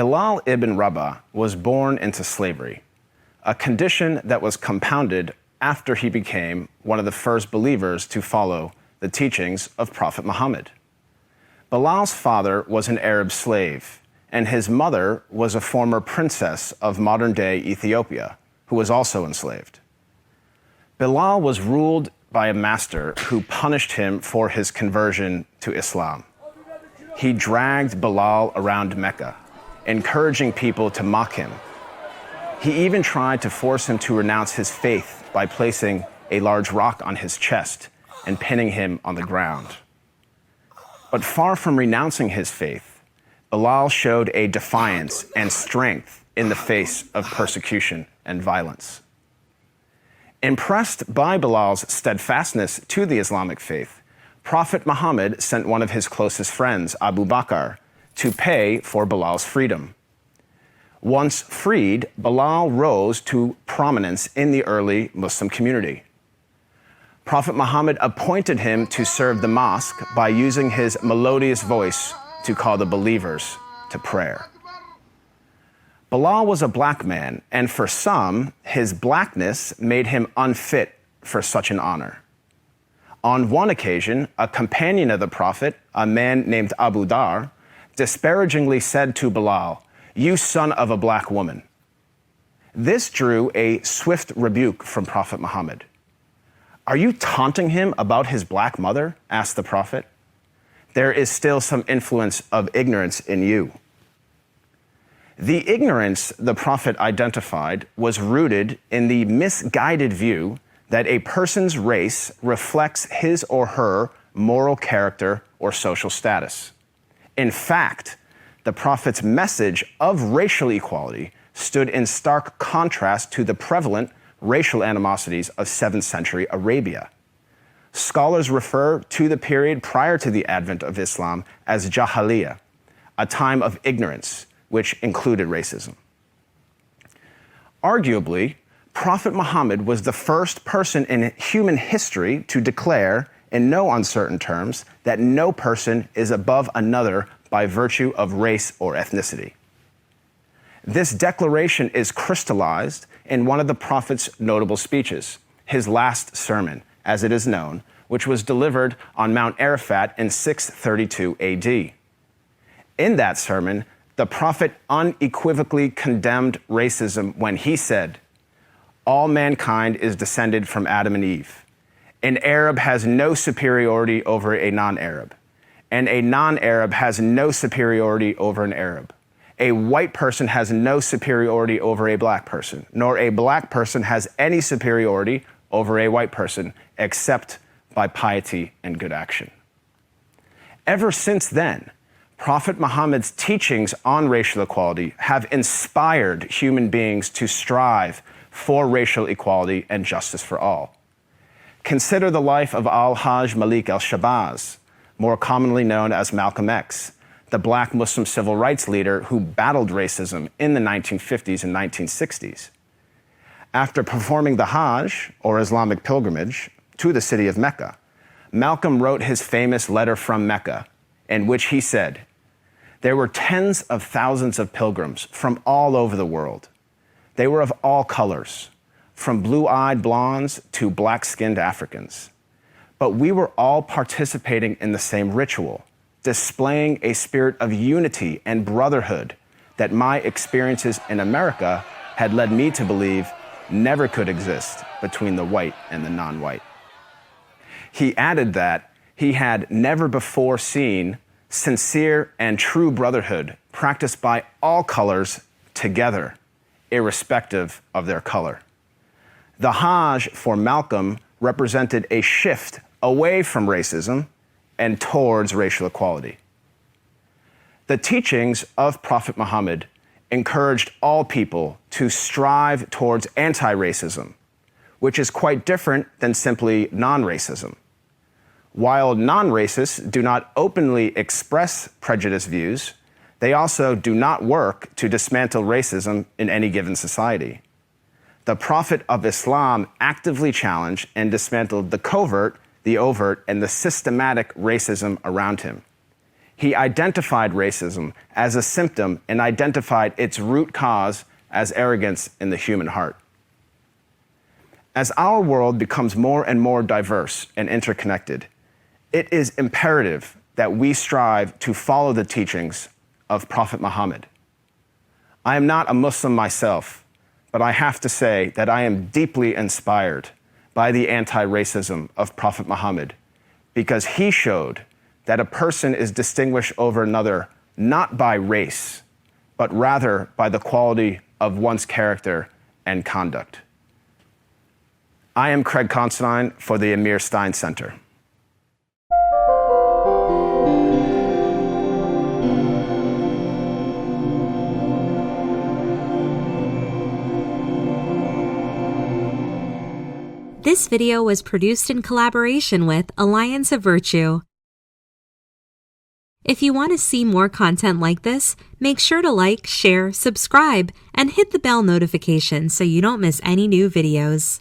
Bilal ibn Rabah was born into slavery, a condition that was compounded after he became one of the first believers to follow the teachings of Prophet Muhammad. Bilal's father was an Arab slave, and his mother was a former princess of modern-day Ethiopia, who was also enslaved. Bilal was ruled by a master who punished him for his conversion to Islam. He dragged Bilal around Mecca, encouraging people to mock him. He even tried to force him to renounce his faith by placing a large rock on his chest and pinning him on the ground. But far from renouncing his faith, Bilal showed a defiance and strength in the face of persecution and violence. Impressed by Bilal's steadfastness to the Islamic faith, Prophet Muhammad sent one of his closest friends, Abu Bakr, to pay for Bilal's freedom. Once freed, Bilal rose to prominence in the early Muslim community. Prophet Muhammad appointed him to serve the mosque by using his melodious voice to call the believers to prayer. Bilal was a black man, and for some, his blackness made him unfit for such an honor. On one occasion, a companion of the Prophet, a man named Abu Dar, disparagingly said to Bilal, "You son of a black woman." This drew a swift rebuke from Prophet Muhammad. "Are you taunting him about his black mother?" asked the Prophet. "There is still some influence of ignorance in you." The ignorance the Prophet identified was rooted in the misguided view that a person's race reflects his or her moral character or social status. In fact, the Prophet's message of racial equality stood in stark contrast to the prevalent racial animosities of 7th century Arabia. Scholars refer to the period prior to the advent of Islam as Jahiliyyah, a time of ignorance, which included racism. Arguably, Prophet Muhammad was the first person in human history to declare, in no uncertain terms, that no person is above another by virtue of race or ethnicity. This declaration is crystallized in one of the Prophet's notable speeches, his last sermon, as it is known, which was delivered on Mount Arafat in 632 AD. In that sermon, the Prophet unequivocally condemned racism when he said, "All mankind is descended from Adam and Eve. An Arab has no superiority over a non-Arab, and a non-Arab has no superiority over an Arab. A white person has no superiority over a black person, nor a black person has any superiority over a white person, except by piety and good action." Ever since then, Prophet Muhammad's teachings on racial equality have inspired human beings to strive for racial equality and justice for all. Consider the life of Al-Hajj Malik al-Shabazz, more commonly known as Malcolm X, the black Muslim civil rights leader who battled racism in the 1950s and 1960s. After performing the Hajj, or Islamic pilgrimage, to the city of Mecca, Malcolm wrote his famous letter from Mecca, in which he said, "There were tens of thousands of pilgrims from all over the world. They were of all colors, from blue-eyed blondes to black-skinned Africans. But we were all participating in the same ritual, displaying a spirit of unity and brotherhood that my experiences in America had led me to believe never could exist between the white and the non-white." He added that he had never before seen sincere and true brotherhood practiced by all colors together, irrespective of their color. The Hajj for Malcolm represented a shift away from racism and towards racial equality. The teachings of Prophet Muhammad encouraged all people to strive towards anti-racism, which is quite different than simply non-racism. While non-racists do not openly express prejudiced views, they also do not work to dismantle racism in any given society. The Prophet of Islam actively challenged and dismantled the covert, the overt, and the systematic racism around him. He identified racism as a symptom and identified its root cause as arrogance in the human heart. As our world becomes more and more diverse and interconnected, it is imperative that we strive to follow the teachings of Prophet Muhammad. I am not a Muslim myself, but I have to say that I am deeply inspired by the anti-racism of Prophet Muhammad, because he showed that a person is distinguished over another not by race, but rather by the quality of one's character and conduct. I am Craig Konstant for the Amir Stein Center. This video was produced in collaboration with Alliance of Virtue. If you want to see more content like this, make sure to like, share, subscribe, and hit the bell notification so you don't miss any new videos.